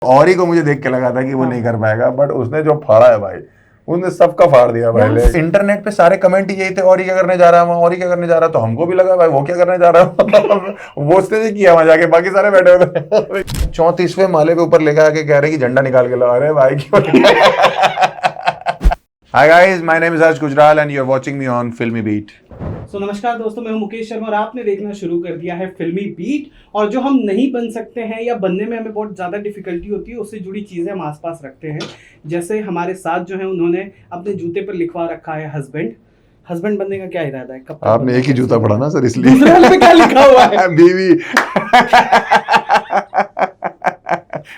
औरी को मुझे देख के लगा था कि वो नहीं कर पाएगा, बट उसने जो फाड़ा है भाई, उसने सबका फाड़ दिया पहले। इंटरनेट पे सारे कमेंट ही यही थे, और क्या करने जा रहा है वहाँ, और क्या करने जा रहा है। तो हमको भी लगा भाई वो क्या करने जा रहा है वो उसने नहीं किया वहां जाके, बाकी सारे बैठे हुए थे 34वें माले पे ऊपर लेकर आके कह रहे कि झंडा निकाल के लाओ। अरे भाई क्यों Hi guys, my name is Harsh Gujral and you're watching me on Filmy Beat. नमस्कार दोस्तों, मैं हूं मुकेश शर्मा और आपने देखना शुरू कर दिया है फिल्मी बीट। और जो हम नहीं बन सकते हैं या बनने में हमें बहुत ज़्यादा डिफिकल्टी होती है, उससे जुड़ी चीज़ें हम आसपास रखते हैं। जैसे हमारे साथ जो है उन्होंने अपने जूते पर लिखवा रखा है हस्बैंड। हस्बैंड बनने का क्या इरादा है? कब तक आपने एक ही जूता पढ़ा ना सर, इसलिए दूसरे वाले पे क्या लिखा हुआ है? बीवी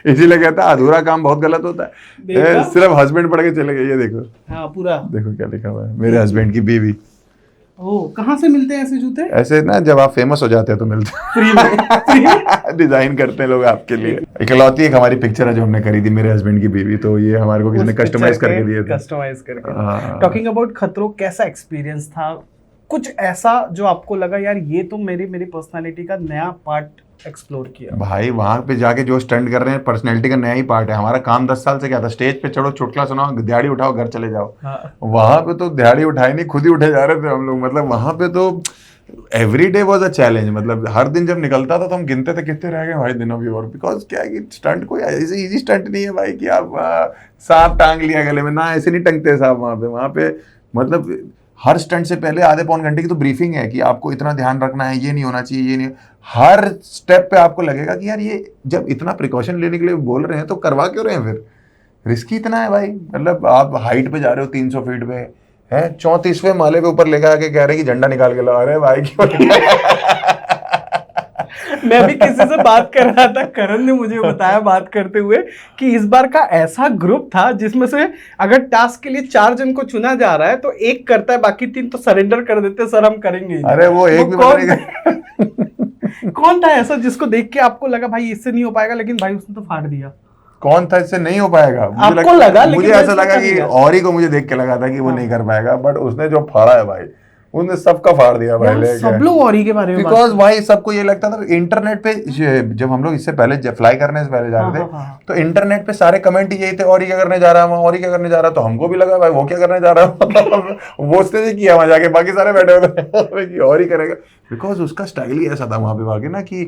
इसीलिए कहता है अधूरा काम बहुत गलत होता है। सिर्फ हस्बैंड पढ़ के चले गए। ये देखो, हाँ पूरा देखो क्या लिखा हुआ है, मेरे हस्बैंड की बीवी। ओह, कहाँ से मिलते हैं ऐसे जूते? ऐसे ना जब आप फेमस हो जाते हैं तो मिलते फ्री में डिजाइन करते हैं लोग आपके लिए। इकलौती एक हमारी पिक्चर है जो हमने खरीदी, मेरे हस्बैंड की बीवी, तो ये हमारे को किसी ने कस्टमाइज करके दिए थे। कस्टमाइज करके। टॉकिंग अबाउट खतरों, कैसा एक्सपीरियंस था? कुछ ऐसा जो आपको लगा यार ये तो मेरी पर्सनालिटी का नया पार्ट एक्सप्लोर किया? भाई वहां पे जाके जो स्टंट कर रहे हैं पर्सनैलिटी का नया ही पार्ट है। हमारा काम 10 साल से क्या था, स्टेज पे चढ़ो, चुटकुला सुनाओ, दिहाड़ी उठाओ, घर चले जाओ। हाँ। वहां पे तो दिहाड़ी उठाई नहीं, खुद ही उठे जा रहे थे हम लोग। मतलब वहां पे तो every day was a challenge. मतलब हर दिन जब निकलता था तो हम गिनते थे कितने रह गए भाई दिनों भी। और बिकॉज क्या है कि स्टंट कोई ऐसे इजी स्टंट नहीं है भाई कि आप सांप टांग लिया गले में, ना ऐसे नहीं टंगते सांप वहां पे मतलब हर स्टंट से पहले आधे पौन घंटे की तो ब्रीफिंग है कि आपको इतना ध्यान रखना है, ये नहीं होना चाहिए, ये नहीं। हर स्टेप पे आपको लगेगा कि यार ये जब इतना प्रिकॉशन लेने के लिए बोल रहे हैं तो करवा क्यों रहे हैं फिर, रिस्की इतना है भाई। मतलब आप हाइट पे जा रहे हो 300 फीट पे है, 34वें माले पे ऊपर लेकर आके कह रहे हैं कि झंडा निकाल के लाओ। अरे भाई क्यों मैं भी किसी से बात कर रहा था, करण ने मुझे बताया बात करते हुए कि इस बार का ऐसा ग्रुप था जिसमें से अगर टास्क के लिए 4 जन को चुना जा रहा है तो एक करता है, बाकी 3 तो सरेंडर कर देते, सर हम करेंगे। अरे वो एक भी कौन था ऐसा जिसको देख के आपको लगा भाई इससे नहीं हो पाएगा, लेकिन भाई उसने तो फाड़ दिया? कौन था इससे नहीं हो पाएगा? आपको लगा? मुझे ऐसा लगा कि औरी को मुझे देख के लगा था कि वो नहीं कर पाएगा, बट उसने जो फाड़ा है भाई, उसने सबका फाड़ दिया भाई। सब लोग औरी के बारे में बिकॉज भाई सबको ये लगता था इंटरनेट पे, जब हम लोग इससे पहले फ्लाई करने से पहले जा रहे थे तो इंटरनेट पे सारे कमेंट ही यही थे, और क्या करने जा रहा है वहाँ, और क्या करने जा रहा है। तो हमको भी लगा भाई वो क्या करने जा रहा है वो उसने नहीं किया वहां जाके, बाकी सारे बैठे हुए थे और ही करेगा। बिकॉज उसका स्टाइल ही ऐसा था वहां पे बाकी ना कि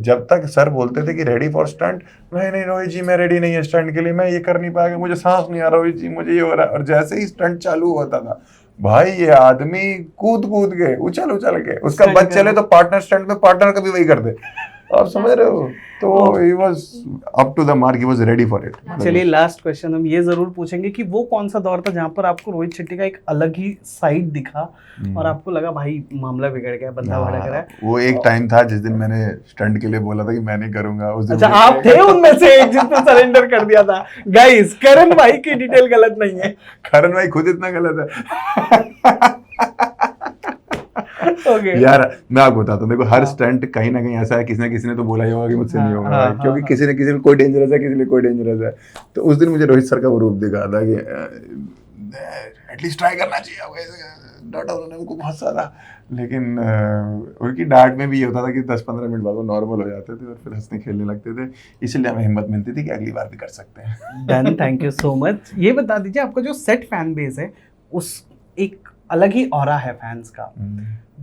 जब तक सर बोलते थे कि रेडी फॉर स्टंट, नहीं रोहित जी मैं रेडी नहीं है स्टंट के लिए, मैं ये कर नहीं पाएगा, मुझे सांस नहीं आ रहा रोहित जी, मुझे ये हो रहा है। और जैसे ही स्टंट चालू होता था भाई ये आदमी कूद के उछल के उसका बच चले तो पार्टनर स्टंट में पार्टनर कभी वही कर दे, आप समझ रहे हो। तो he was up to the mark, he was ready for it। चलिए लास्ट क्वेश्चन हम ये जरूर पूछेंगे कि वो कौन सा दौर था जहां पर आपको रोहित शेट्टी का एक अलग ही साइड दिखा और आपको लगा भाई मामला बिगड़ गया, बंदा भड़क रहा है? वो एक टाइम था जिस दिन मैंने स्टंट के लिए बोला था कि मैं नहीं करूंगा, उस दिन। अच्छा, आप थे उनमें से एक जिसने सरेंडर कर दिया था? गाइस, करण भाई की डिटेल गलत नहीं है, करण भाई खुद इतना गलत है Okay. यार मैं आपको बताता हूँ, देखो हर स्टंट कहीं ना कहीं ऐसा है, किसी ने तो बोला ही होगा कि मुझसे नहीं होगा भाई, क्योंकि किसी ने किसी को कोई डेंजरस है, किसी ने कोई डेंजरस है। तो उस दिन मुझे रोहित सर का वो रूप दिखा था कि एटलीस्ट ट्राई करना चाहिए। डांटा उन्होंने उनको बहुत सारा, लेकिन उनकी डांट में भी ये होता था कि 10-15 मिनट बाद वो नॉर्मल हो जाते थे और फिर हंसने खेलने लगते थे, इसलिए हमें हिम्मत मिलती थी कि अगली बार भी कर सकते हैं। Done, thank you so much. ये बता दीजिए आपका जो सेट फैन बेस है उस एक अलग ही ऑरा है फैंस का,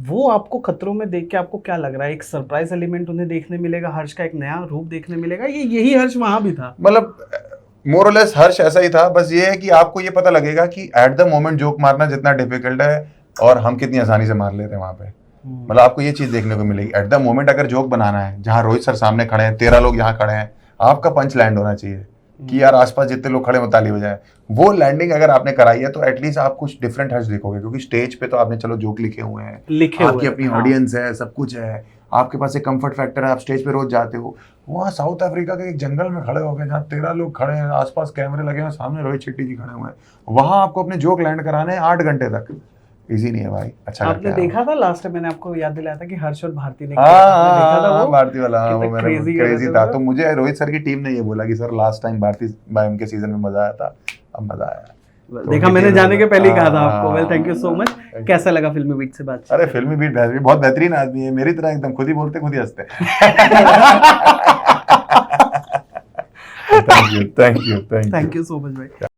वो आपको खतरों में देख के आपको क्या लग रहा है? एक सरप्राइज एलिमेंट उन्हें देखने मिलेगा, हर्ष का एक नया रूप देखने मिलेगा, ये यही हर्ष वहां भी था? मतलब मोर और लेस हर्ष ऐसा ही था, बस ये है कि आपको ये पता लगेगा कि एट द मोमेंट जोक मारना जितना डिफिकल्ट है और हम कितनी आसानी से मार लेते हैं वहां पे। मतलब आपको ये चीज देखने को मिलेगी एट द मोमेंट, अगर जोक बनाना है जहां रोहित सर सामने खड़े हैं, 13 लोग यहाँ खड़े हैं, आपका पंच लैंड होना चाहिए कि यार आसपास जितने लोग खड़े हो ताली हो जाए। वो लैंडिंग अगर आपने कराई है तो एटलीस्ट आप कुछ डिफरेंट हर्ष दिखोगे, क्योंकि स्टेज पे तो आपने चलो जोक लिखे हुए हैं, आपकी अपनी ऑडियंस है, सब कुछ है, आपके पास एक कंफर्ट फैक्टर है, आप स्टेज पे रोज जाते हो। वहाँ साउथ अफ्रीका के एक जंगल में खड़े हो गए जहाँ 13 लोग खड़े हैं, आसपास कैमरे लगे हैं, सामने रोहित शेट्टी जी खड़े हुए हैं, वहां आपको अपने जोक लैंड कराने हैं 8 घंटे तक। इजी नहीं है भाई। अच्छा आपने देखा था लास्ट टाइम मैंने आपको याद दिलाया था कि हर्ष और भारती ने भारती वाला क्रेजी था। तो मुझे रोहित सर की टीम ने ये बोला कि sir last time Bharti ma'am के सीजन में मजा आया था, अब मजा आया। देखा, मैंने जाने के पहले ही कहा था आपको। Well, thank you so much. कैसा लगा फिल्मी बीट से बात? अरे फिल्मी बीट बहुत बेहतरीन आदमी है, मेरी तरह एकदम खुद ही बोलते खुद ही हंसते thank you thank you thank you thank you so much भाई।